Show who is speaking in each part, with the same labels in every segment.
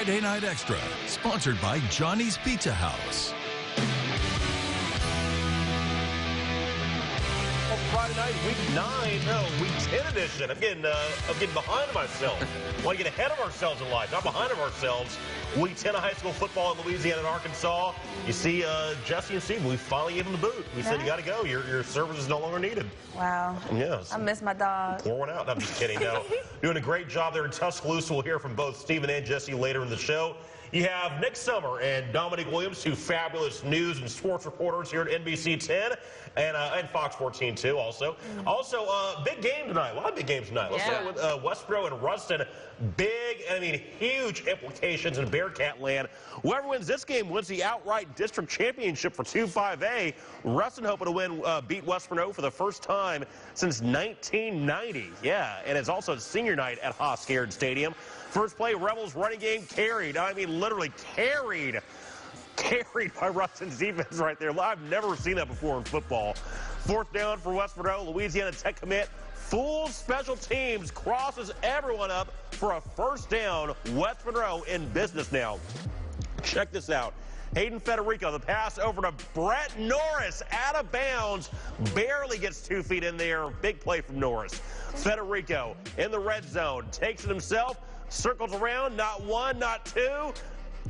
Speaker 1: Friday Night Extra, sponsored by Johnny's Pizza House.
Speaker 2: Friday night, week 10 edition. I'm getting behind myself. Want to get ahead of ourselves in life, not behind of ourselves. Week 10 of high school football in Louisiana and Arkansas. You see, Jesse and Steve, we finally gave them the boot. We said, you got to go. Your service is no longer needed.
Speaker 3: Wow.
Speaker 2: Yes.
Speaker 3: I miss my dog.
Speaker 2: Pour one out. No, I'm just kidding. No. Doing a great job there in Tuscaloosa. We'll hear from both Stephen and Jesse later in the show. You have Nick Summer and Dominique Williams, two fabulous news and sports reporters here at NBC 10 and Fox 14 too. Also, big game tonight. A lot of big games tonight. Let's start with Westboro and Ruston. Big, huge implications in Bearcat land. Whoever wins this game wins the outright district championship for 2-5A. Ruston hoping to beat Westboro for the first time since 1990. Yeah, and it's also senior night at Hoscaird Stadium. First play, Rebels running game carried. Literally carried by Ruston's defense right there. I've never seen that before in football. Fourth down for Westboro. Louisiana Tech commit. Full special teams crosses everyone up for a first down. Westboro in business now. Check this out. Hayden Federico, the pass over to Brett Norris, out of bounds, barely gets 2 feet in there. Big play from Norris. Federico in the red zone, takes it himself, circles around, not one, not two,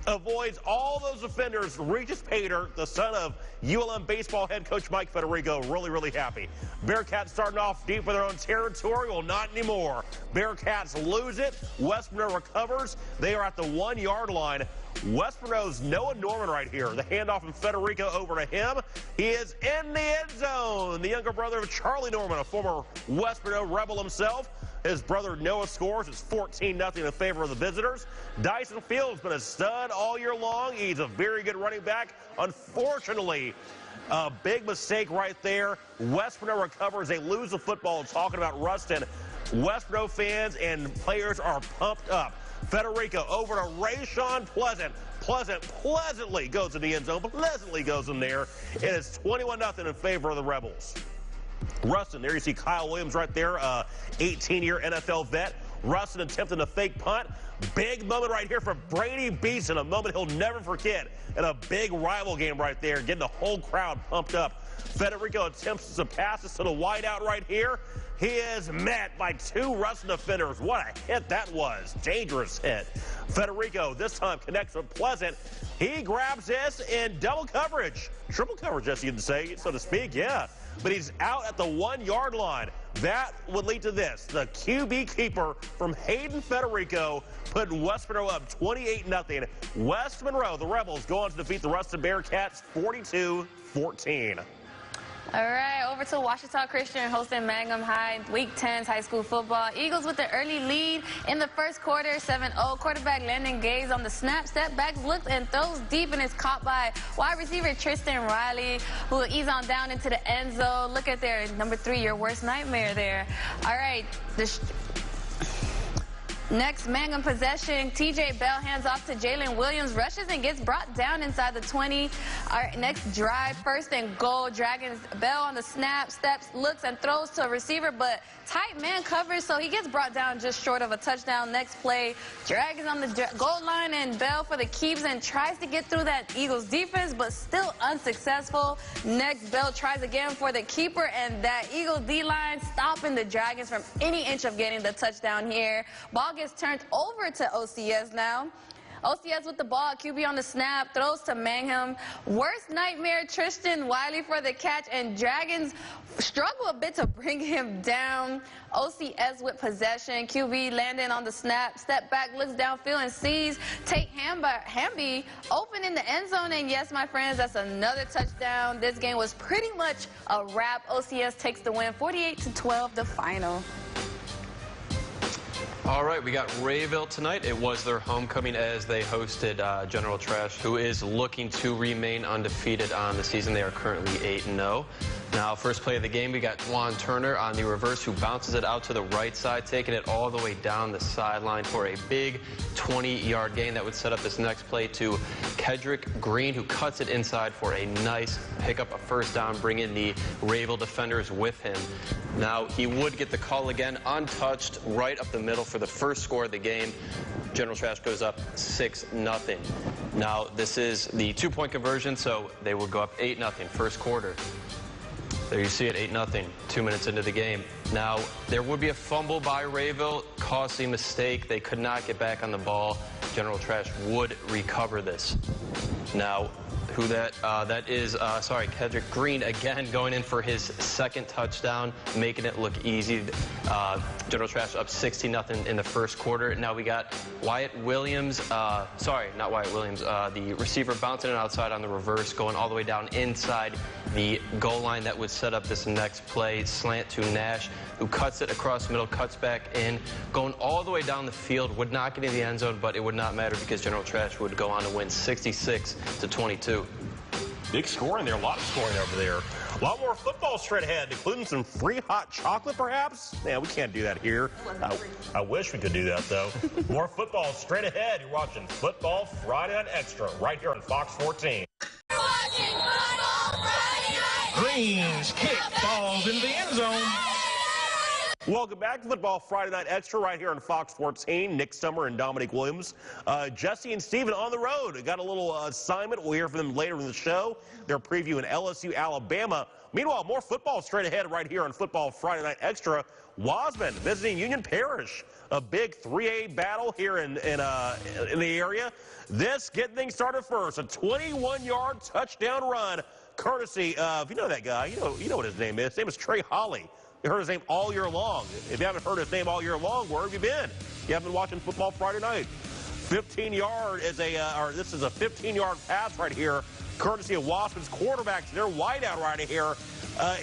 Speaker 2: avoids all those defenders, reaches Pater, the son of ULM baseball head coach Mike Federico, really happy. Bearcats starting off deep in their own territory. Well, not anymore. Bearcats lose it. Westboro recovers. They are at the 1 yard line. Westboro's Noah Norman right here. The handoff from Federico over to him. He is in the end zone. The younger brother of Charlie Norman, a former Westboro Rebel himself. His brother Noah scores. It's 14-0 in favor of the visitors. Dyson Fields been a stud all year long. He's a very good running back. Unfortunately, a big mistake right there. Westboro recovers. They lose the football. Talking about Ruston. Westboro fans and players are pumped up. Federico over to Rayshawn Pleasant. Pleasantly goes in the end zone. Pleasantly goes in there. It is 21-0 in favor of the Rebels. Ruston, there you see Kyle Williams right there, 18-year NFL vet. Ruston attempting a fake punt. Big moment right here for Brady Beeson, a moment he'll never forget in a big rival game right there, getting the whole crowd pumped up. Federico attempts some passes to the wideout right here. He is met by 2 Ruston defenders. What a hit that was. Dangerous hit. Federico this time connects with Pleasant. He grabs this in double coverage. Triple coverage, as you'd say, so to speak, yeah. But he's out at the 1 yard line. That would lead to this. The QB keeper from Hayden Federico putting Westboro up 28-0. West Monroe, the Rebels, go on to defeat the Ruston Bearcats 42-14.
Speaker 3: All right, over to Ouachita Christian hosting Mangum High, Week 10's high school football. Eagles with the early lead in the first quarter, 7-0. Quarterback Landon Gaze on the snap, step back, looks and throws deep and is caught by wide receiver Tristan Riley, who will ease on down into the end zone. Look at their number 3, your worst nightmare there. All right, next Mangum possession, TJ Bell hands off to Jalen Williams, rushes and gets brought down inside the 20. Our next drive, 1st and goal. Dragons, Bell on the snap, steps, looks and throws to a receiver, but tight man covers, so he gets brought down just short of a touchdown. Next play, Dragons on the goal line and Bell for the keeps and tries to get through that Eagles defense, but still unsuccessful. Next, Bell tries again for the keeper, and that Eagles D-line stopping the Dragons from any inch of getting the touchdown here. Ball gets turned over to OCS now. OCS with the ball, QB on the snap, throws to Mangum. Worst nightmare, Tristan Wiley for the catch, and Dragons struggle a bit to bring him down. OCS with possession, QB Landon on the snap, step back, looks downfield and sees Tate Hamby open in the end zone, and yes, my friends, that's another touchdown. This game was pretty much a wrap. OCS takes the win, 48-12, the final.
Speaker 4: All right, we got Rayville tonight. It was their homecoming as they hosted General Trash, who is looking to remain undefeated on the season. They are currently 8-0. Now, first play of the game, we got Juan Turner on the reverse, who bounces it out to the right side, taking it all the way down the sideline for a big 20-yard gain that would set up this next play to Kedrick Green, who cuts it inside for a nice pickup, a first down, bringing the Rayville defenders with him. Now, he would get the call again, untouched, right up the middle for for the first score of the game. General Trash goes up 6-0. Now, this is the two-point conversion, so they will go up 8-0 first quarter. There you see it, 8-0, 2 minutes into the game. Now, there would be a fumble by Rayville, caused a mistake. They could not get back on the ball. General Trash would recover this. Now, who that is, Kedrick Green again going in for his second touchdown, making it look easy. General Trash up 16-0 in the first quarter. Now we got Wyatt Williams, not Wyatt Williams, the receiver bouncing it outside on the reverse, going all the way down inside the goal line. That would set up this next play, slant to Nash, who cuts it across the middle, cuts back in, going all the way down the field, would not get in the end zone, but it would not matter because General Trash would go on to win 66-22.
Speaker 2: Big scoring there, a lot of scoring over there. A lot more football straight ahead, including some free hot chocolate, perhaps? Yeah, we can't do that here. I wish we could do that, though. More football straight ahead. You're watching Football Friday Night Extra right here on Fox 14.
Speaker 5: Greens kick balls in the end zone.
Speaker 2: Welcome back to Football Friday Night Extra right here on Fox 14. Nick Summer and Dominique Williams. Jesse and Steven on the road. Got a little assignment. We'll hear from them later in the show. They're previewing LSU, Alabama. Meanwhile, more football straight ahead right here on Football Friday Night Extra. Wasman visiting Union Parish. A big 3A battle here in the area. This getting things started first. A 21-yard touchdown run, courtesy of, you know that guy. You know what his name is. His name is Trey Holly. You heard his name all year long. If you haven't heard his name all year long, where have you been? You haven't been watching Football Friday Night. 15-yard is this is a 15-yard pass right here, courtesy of Wasman's quarterbacks. They're wide out right here,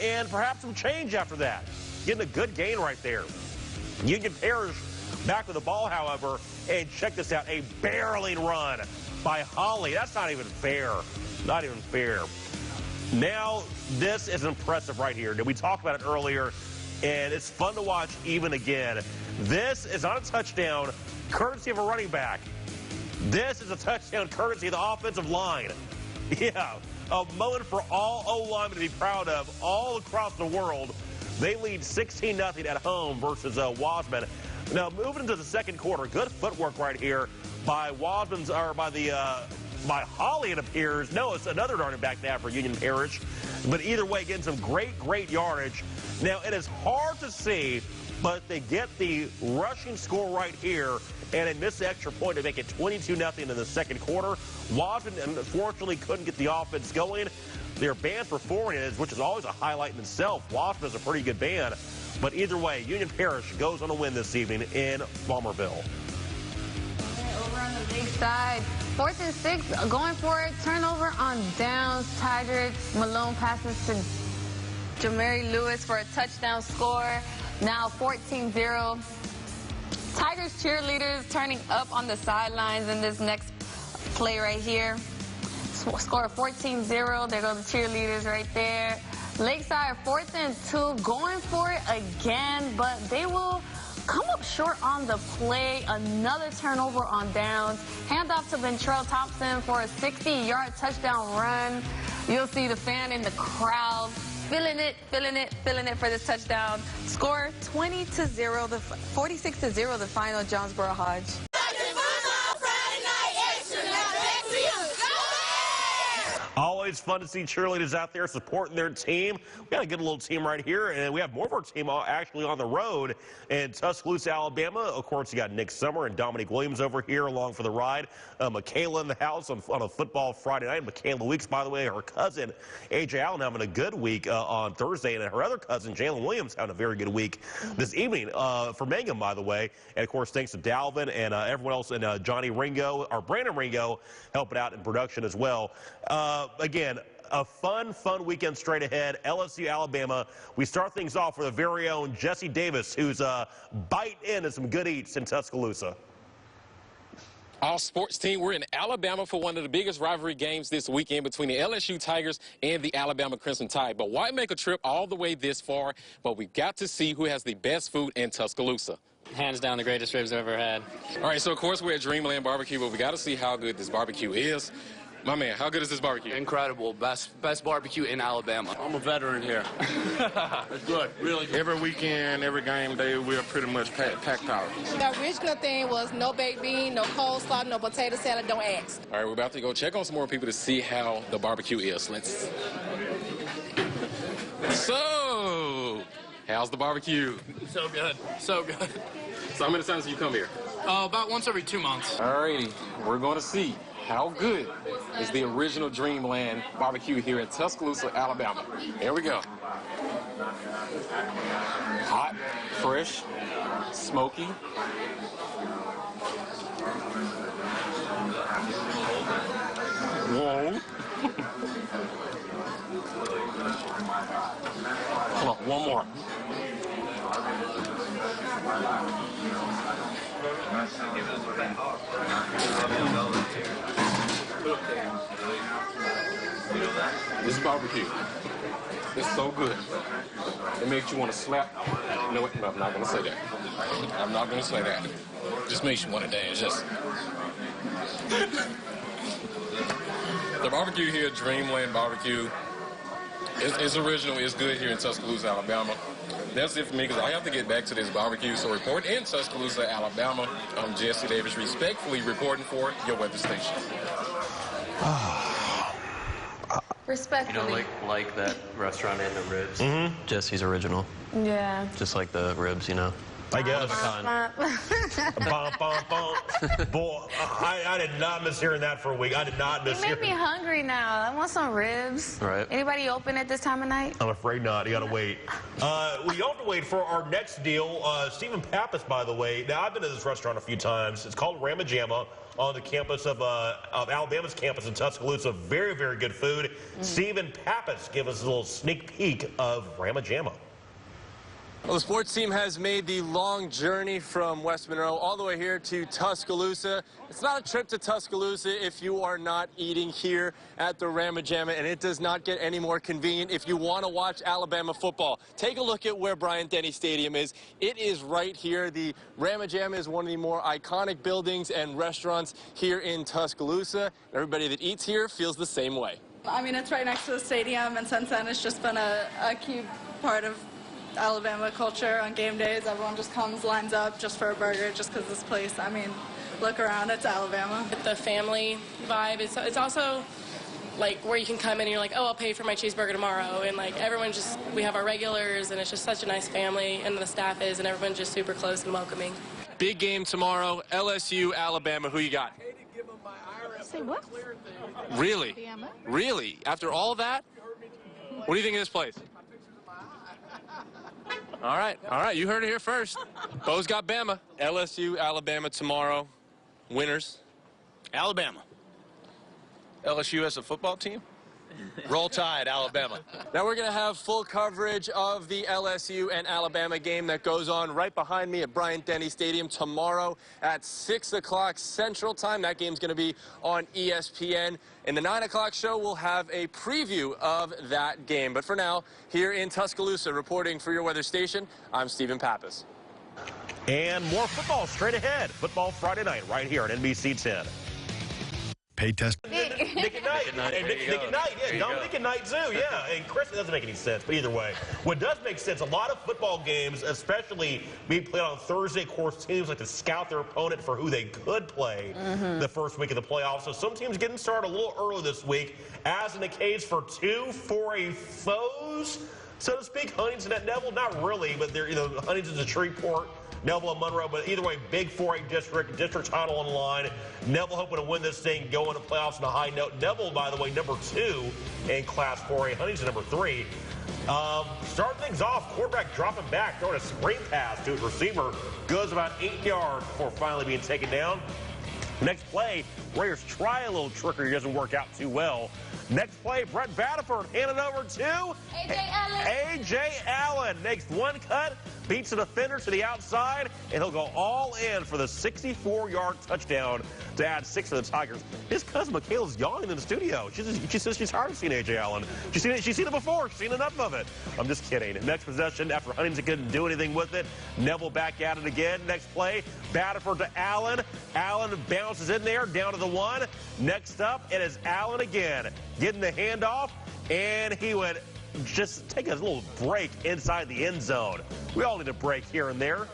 Speaker 2: and perhaps some change after that. Getting a good gain right there. Union Parish back with the ball, however, and check this out, a barreling run by Holly. That's not even fair. Not even fair. Now, this is impressive right here. We talked about it earlier, and it's fun to watch even again. This is not a touchdown courtesy of a running back. This is a touchdown courtesy of the offensive line. Yeah, a moment for all O-linemen to be proud of all across the world. They lead 16-0 at home versus Wasman. Now, moving into the second quarter, good footwork right here by by Holly, it appears. No, it's another running back now for Union Parish. But either way, getting some great yardage. Now, it is hard to see, but they get the rushing score right here, and they miss the extra point to make it 22-0 in the second quarter. Wasman, unfortunately, couldn't get the offense going. Their band performance, which is always a highlight in itself. Wasman is a pretty good band. But either way, Union Parish goes on a win this evening in Farmerville.
Speaker 3: Over on the big side, 4th and 6, going for it. Turnover on downs. Tigers, Malone passes to Jamari Lewis for a touchdown score. Now 14-0. Tigers cheerleaders turning up on the sidelines in this next play right here. Score 14-0. There go the cheerleaders right there. Lakeside 4th and 2, going for it again, but they will come up short on the play. Another turnover on downs. Handoff to Ventrell Thompson for a 60-yard touchdown run. You'll see the fan in the crowd feeling it for this touchdown. Score 20-0, 46-0, the final. Jonesboro Hodge.
Speaker 2: Always fun to see cheerleaders out there supporting their team. We got a good little team right here, and we have more of our team actually on the road in Tuscaloosa, Alabama. Of course, you got Nick Summer and Dominique Williams over here along for the ride. Michaela in the house on a Football Friday night. Michaela Weeks, by the way, her cousin, A.J. Allen, having a good week on Thursday, and her other cousin, Jalen Williams, having a very good week this evening for Mangum, by the way. And, of course, thanks to Dalvin and everyone else, and Johnny Ringo, or Brandon Ringo, helping out in production as well. Again, a fun weekend straight ahead. LSU, Alabama. We start things off with a very own Jesse Davis, who's biting into some good eats in Tuscaloosa.
Speaker 6: Our sports team, we're in Alabama for one of the biggest rivalry games this weekend between the LSU Tigers and the Alabama Crimson Tide. But why make a trip all the way this far? But we've got to see who has the best food in Tuscaloosa.
Speaker 7: Hands down the greatest ribs I've ever had.
Speaker 6: All right, so of course we're at Dreamland Barbecue, but we got to see how good this barbecue is. My man, how good is this barbecue?
Speaker 7: Incredible. Best barbecue in Alabama. I'm a veteran here. It's good. Really good.
Speaker 8: Every weekend, every game day, we're pretty much packed out.
Speaker 9: The original thing was no baked bean, no coleslaw, no potato salad, don't ask.
Speaker 6: All right, we're about to go check on some more people to see how the barbecue is. Let's... So, how's the barbecue?
Speaker 7: So good. So good.
Speaker 6: So how many times do you come here?
Speaker 7: About once every 2 months.
Speaker 6: All righty, we're going to see how good is the original Dreamland barbecue here in Tuscaloosa, Alabama. Here we go. Hot, fresh, smoky. Whoa. Come on, one more. This barbecue is so good. It makes you want to slap. No, I'm not going to say that. I'm not going to say that. Just makes you want to dance. Just. The barbecue here, Dreamland Barbecue, is original. It's good here in Tuscaloosa, Alabama. That's it for me, because I have to get back to this barbecue. So report in Tuscaloosa, Alabama. I'm Jesse Davis, respectfully reporting for your weather station.
Speaker 3: Respectfully.
Speaker 4: You know, like that restaurant in the ribs. Jesse's original.
Speaker 3: Yeah.
Speaker 4: Just like the ribs, you know.
Speaker 2: I guess.
Speaker 3: Bum,
Speaker 2: Boy, I did not miss hearing that for a week. I did not miss
Speaker 3: You
Speaker 2: hearing.
Speaker 3: make me hungry now. I want some ribs.
Speaker 4: Right.
Speaker 3: Anybody open at this time of night?
Speaker 2: I'm afraid not. You got to wait. We have to wait for our next deal. Stephen Pappas, by the way. Now, I've been to this restaurant a few times. It's called Ramajama on the campus of Alabama's campus in Tuscaloosa. Very, very good food. Stephen Pappas gave us a little sneak peek of Ramajama.
Speaker 10: Well, the sports team has made the long journey from West Monroe all the way here to Tuscaloosa. It's not a trip to Tuscaloosa if you are not eating here at the Ramajama, and it does not get any more convenient if you want to watch Alabama football. Take a look at where Bryant-Denny Stadium is. It is right here. The Ramajama is one of the more iconic buildings and restaurants here in Tuscaloosa. Everybody that eats here feels the same way.
Speaker 11: I mean, it's right next to the stadium, and since then it's just been a key part of Alabama culture. On game days, everyone just comes, lines up just for a burger, just because this place, I mean, look around, it's Alabama.
Speaker 12: The family vibe, it's also like where you can come in and you're like, oh, I'll pay for my cheeseburger tomorrow, and like everyone just, we have our regulars, and it's just such a nice family, and the staff is, and everyone's just super close and welcoming.
Speaker 10: Big game tomorrow, LSU, Alabama. Who you got?
Speaker 3: Say what?
Speaker 10: Really? Really? After all that? What do you think of this place? All right, you heard it here first. Bo's got Bama. LSU, Alabama tomorrow. Winners.
Speaker 5: Alabama. LSU as a football team? Roll Tide, Alabama.
Speaker 10: Now we're going to have full coverage of the LSU and Alabama game that goes on right behind me at Bryant-Denny Stadium tomorrow at 6 o'clock Central Time. That game's going to be on ESPN. In the 9 o'clock show, we'll have a preview of that game. But for now, here in Tuscaloosa, reporting for your weather station, I'm Stephen Pappas.
Speaker 2: And more football straight ahead. Football Friday night right here on NBC 10.
Speaker 1: Pay test.
Speaker 2: Nick at Night. Nick at Night, yeah. Dominique at Night, too, yeah. And Chris, it doesn't make any sense, but either way. What does make sense, a lot of football games, especially being played on Thursday, of course, teams like to scout their opponent for who they could play the first week of the playoffs. So some teams getting started a little early this week, as in the case for two 4A foes, so to speak. Huntington at Neville, not really, but they're, Huntington's a Shreveport, Neville and Monroe, but either way, big 4A district title on the line. Neville hoping to win this thing, go into playoffs on a high note. Neville, by the way, number 2 in Class 4A. Huntington, number 3. Starting things off, quarterback dropping back, throwing a screen pass to his receiver. Goes about 8 yards before finally being taken down. Next play, Raiders try a little trickery, doesn't work out too well. Next play, Brett Vadiford handed over to A.J. Allen. Next one cut, beats the defender to the outside, and he'll go all in for the 64-yard touchdown to add 6 to the Tigers. His cousin Michaela's yawning in the studio. She says she's tired of seeing A.J. Allen. She's seen it before. She's seen enough of it. I'm just kidding. Next possession, after Huntington couldn't do anything with it, Neville back at it again. Next play, Batterford to Allen. Allen bounces in there, down to the 1. Next up, it is Allen again, getting the handoff, and he would just take a little break inside the end zone. We all need a break here and there.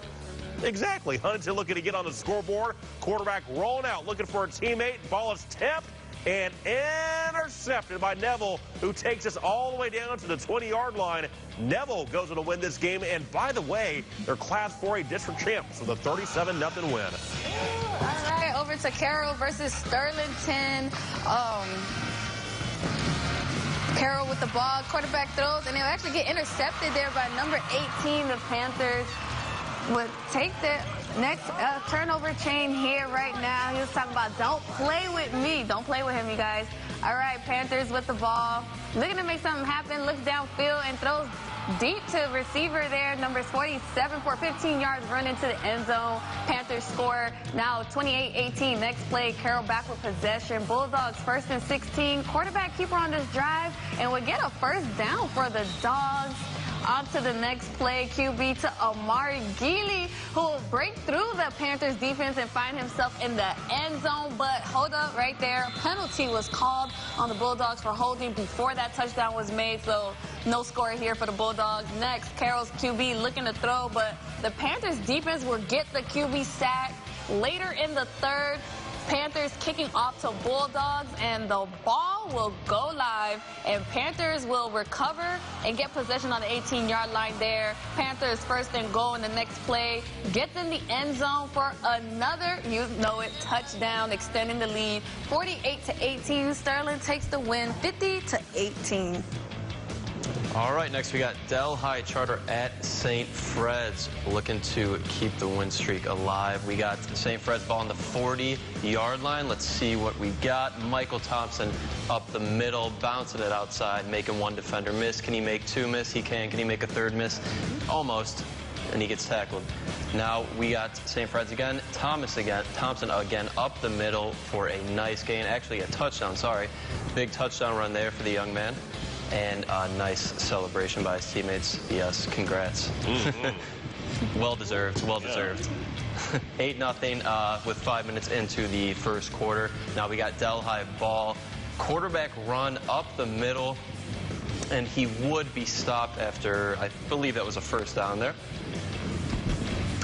Speaker 2: Exactly. Huntington looking to get on the scoreboard. Quarterback rolling out, looking for a teammate. Ball is tipped and intercepted by Neville, who takes us all the way down to the 20-yard line. Neville goes on to win this game, and by the way, they're Class 4A district champs with a 37-0 win.
Speaker 3: All right, over to Carroll versus Sterlington. Carroll with the ball, quarterback throws, and they'll actually get intercepted there by number 18. The Panthers would take the next turnover chain here right now. He was talking about, don't play with me. Don't play with him, you guys. All right, Panthers with the ball. Looking to make something happen. Looks downfield and throws deep to receiver there. Numbers 47 for 15 yards, run into the end zone. Panthers score now 28-18. Next play, Carroll back with possession. Bulldogs 1st and 16. Quarterback keeper on this drive and would get a first down for the Dogs. On to the next play, QB to Amari Geely, who will break through the Panthers defense and find himself in the end zone. But hold up right there. A penalty was called on the Bulldogs for holding before that touchdown was made, so no score here for the Bulldogs. Next, Carroll's QB looking to throw, but the Panthers defense will get the QB sack. Later in the third, Panthers kicking off to Bulldogs, and the ball will go live, and Panthers will recover and get possession on the 18-yard line there. Panthers 1st and goal in the next play. Gets in the end zone for another, you know it, touchdown, extending the lead. 48-18. Sterling takes the win, 50-18.
Speaker 4: All right, next we got Delhi Charter at St. Fred's, looking to keep the win streak alive. We got St. Fred's ball on the 40-yard line. Let's see what we got. Michael Thompson up the middle, bouncing it outside, making one defender miss. Can he make 2 miss? He can. Can he make a 3rd miss? Almost. And he gets tackled. Now we got St. Fred's again. Thompson again up the middle for a nice gain. Actually, a touchdown, sorry. Big touchdown run there for the young man. And a nice celebration by his teammates. Yes, congrats. Well deserved, well deserved. 8-0 with 5 minutes into the first quarter. Now we got Delhi ball. Quarterback run up the middle, and he would be stopped after, I believe that was a first down there.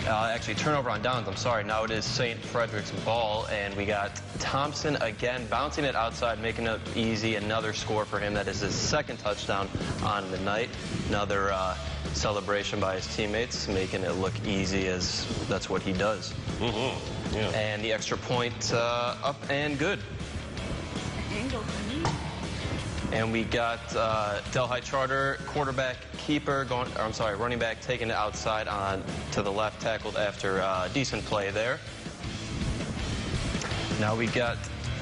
Speaker 4: Actually, turnover on downs, I'm sorry. Now it is St. Frederick's ball, and we got Thompson again bouncing it outside, making it easy. Another score for him. That is his 2nd touchdown on the night. Another celebration by his teammates, making it look easy, as that's what he does. Yeah. And the extra point up and good. And we got Delhi Charter quarterback keeper running back taking it outside on to the left, tackled after a decent play there. Now we got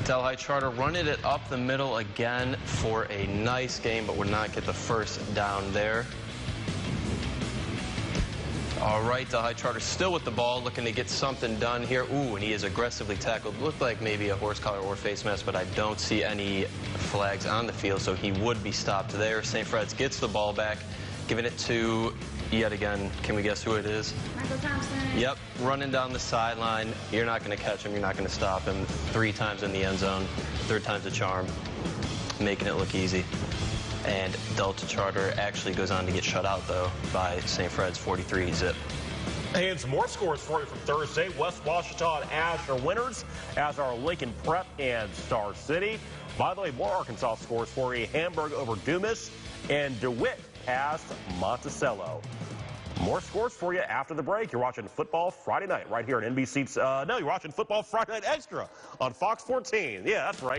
Speaker 4: Delhi Charter running it up the middle again for a nice game, but would not get the first down there. All right, Delhi Charter still with the ball, looking to get something done here. Ooh, and he is aggressively tackled. Looked like maybe a horse collar or face mask, but I don't see any flags on the field, so he would be stopped there. St. Fred's gets the ball back, giving it to, yet again, can we guess who it is?
Speaker 3: Michael Thompson.
Speaker 4: Yep, running down the sideline. You're not going to catch him. You're not going to stop him. 3 times in the end zone. 3rd time's a charm, making it look easy. And Delta Charter actually goes on to get shut out, though, by St. Fred's 43-zip.
Speaker 2: And some more scores for you from Thursday. West Washita and Asher winners, as are Lincoln Prep and Star City. By the way, more Arkansas scores for you. Hamburg over Dumas, and DeWitt past Monticello. More scores for you after the break. You're watching Football Friday Night right here on NBC's. No, you're watching Football Friday Night Extra on Fox 14. Yeah, that's right.